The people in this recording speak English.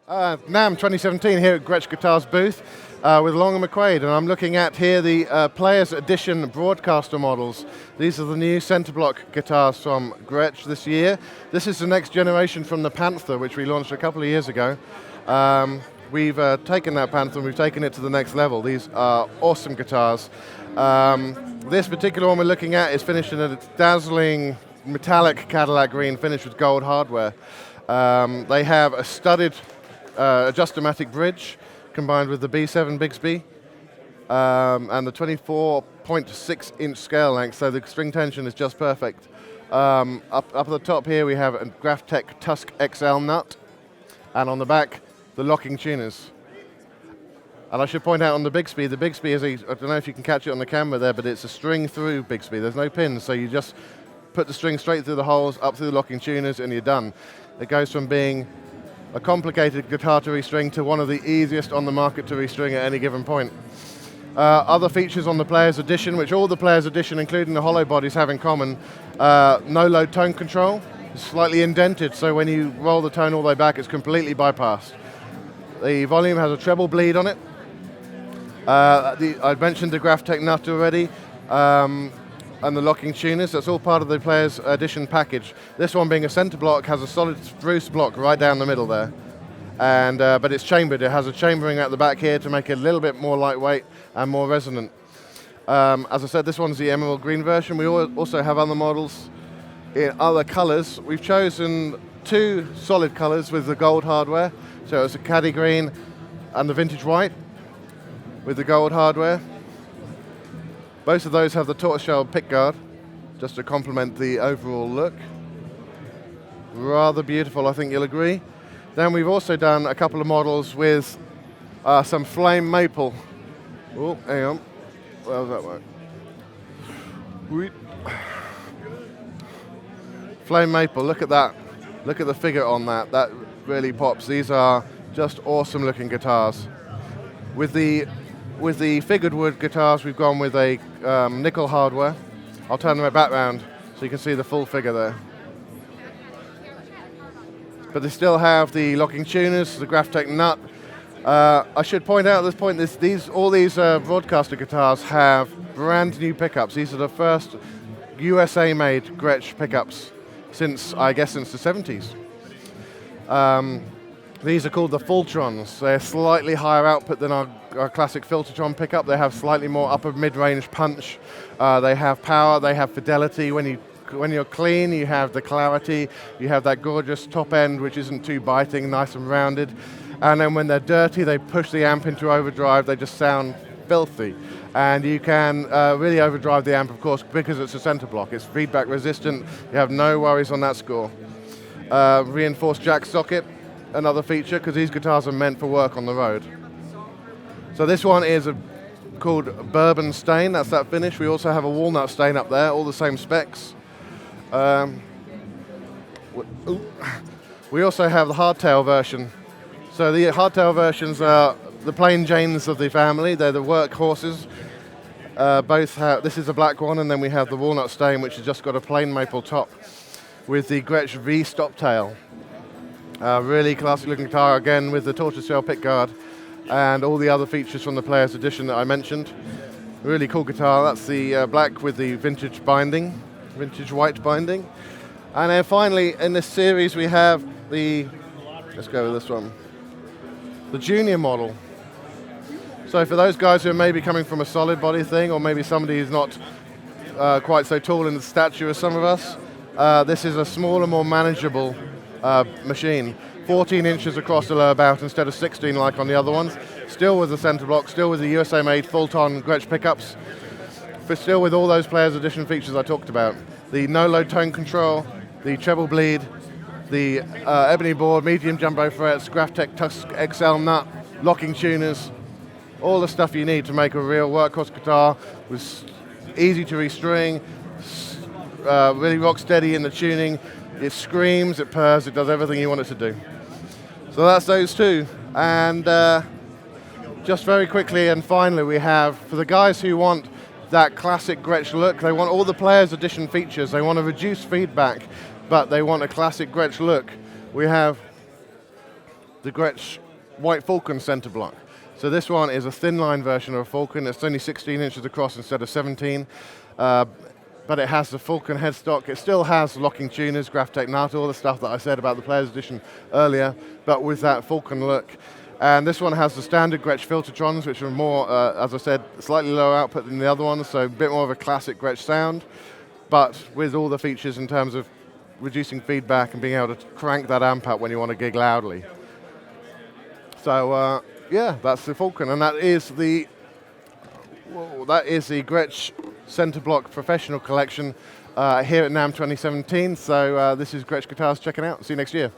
NAMM 2017 here at Gretsch Guitars booth with L&M McQuade, and I'm looking at here the Players Edition Broadcaster models. These are the new center block guitars from Gretsch this year. This is the next generation from the Panther, which we launched a couple of years ago. We've taken that Panther and we've taken it to the next level. These are awesome guitars. This particular one we're looking at is finished in a dazzling metallic Cadillac green finish with gold hardware. They have a studded Adjustomatic bridge combined with the B7 Bigsby and the 24.6 inch scale length, so the string tension is just perfect. Up at the top here we have a Graphtec Tusk XL nut, and on the back the locking tuners. And I should point out on the Bigsby is I don't know if you can catch it on the camera there, but it's a string through Bigsby. There's no pins, so you just put the string straight through the holes, up through the locking tuners, and you're done. It goes from being a complicated guitar to restring to one of the easiest on the market to restring at any given point. Other features on the Players Edition, which all the Players Edition, including the hollow bodies, have in common: no load tone control. It's slightly indented, so when you roll the tone all the way back, it's completely bypassed. The volume has a treble bleed on it. I mentioned the Graphtec nut already. And the locking tuners, that's all part of the Players Edition package. This one, being a center block, has a solid spruce block right down the middle there. And but it's chambered. It has a chambering at the back here to make it a little bit more lightweight and more resonant. As I said, this one's the emerald green version. We also have other models in other colors. We've chosen two solid colors with the gold hardware. So it's a caddy green and the vintage white with the gold hardware. Both of those have the tortoiseshell pickguard, just to complement the overall look. Rather beautiful, I think you'll agree. Then we've also done a couple of models with some flame maple. Oh, hang on. Well, that work? Flame maple, look at that. Look at the figure on that. That really pops. These are just awesome looking guitars. With the figured wood guitars, we've gone with a nickel hardware. I'll turn them back round so you can see the full figure there. But they still have the locking tuners, the Graphtec nut. I should point out at this point, all these Broadcaster guitars have brand new pickups. These are the first USA-made Gretsch pickups since the 70s. These are called the Fultrons. They're slightly higher output than our classic Filtertron pickup. They have slightly more upper mid-range punch. They have power, they have fidelity. When you're clean, you have the clarity. You have that gorgeous top end, which isn't too biting, nice and rounded. And then when they're dirty, they push the amp into overdrive. They just sound filthy. And you can really overdrive the amp, of course, because it's a center block. It's feedback resistant. You have no worries on that score. Reinforced jack socket. Another feature, because these guitars are meant for work on the road. So this one is called Bourbon Stain, that's that finish. We also have a walnut stain up there, all the same specs. We also have the hardtail version. So the hardtail versions are the plain Janes of the family. They're the workhorses. This is a black one, and then we have the walnut stain, which has just got a plain maple top with the Gretsch V stop tail. Really classic looking guitar, again with the tortoiseshell pickguard and all the other features from the Players Edition that I mentioned. Really cool guitar. That's the black with the vintage binding, vintage white binding. And then finally in this series we have let's go with this one, the junior model. So for those guys who are maybe coming from a solid body thing, or maybe somebody who's not quite so tall in the stature as some of us, this is a smaller, more manageable machine. 14 inches across the lower bout instead of 16 like on the other ones. Still with the center block, still with the USA-made full-ton Gretsch pickups, but still with all those Players Edition features I talked about. The no-load tone control, the treble bleed, the ebony board, medium jumbo frets, Graphtec Tusk XL nut, locking tuners, all the stuff you need to make a real workhorse guitar. Was easy to restring, really rock steady in the tuning. It screams, it purrs, it does everything you want it to do. So that's those two. And just very quickly and finally, we have, for the guys who want that classic Gretsch look, they want all the Players Edition features, they want to reduce feedback, but they want a classic Gretsch look. We have the Gretsch White Falcon center block. So this one is a thin line version of a Falcon. It's only 16 inches across instead of 17. But it has the Falcon headstock. It still has locking tuners, Graphtec nut, all the stuff that I said about the Players Edition earlier, but with that Falcon look. And this one has the standard Gretsch Filtertrons, which are more, as I said, slightly lower output than the other ones, so a bit more of a classic Gretsch sound, but with all the features in terms of reducing feedback and being able to crank that amp up when you want to gig loudly. So yeah, that's the Falcon, and that is the Gretsch Center Block Professional Collection here at NAMM 2017. So this is Gretsch Guitars checking out. See you next year.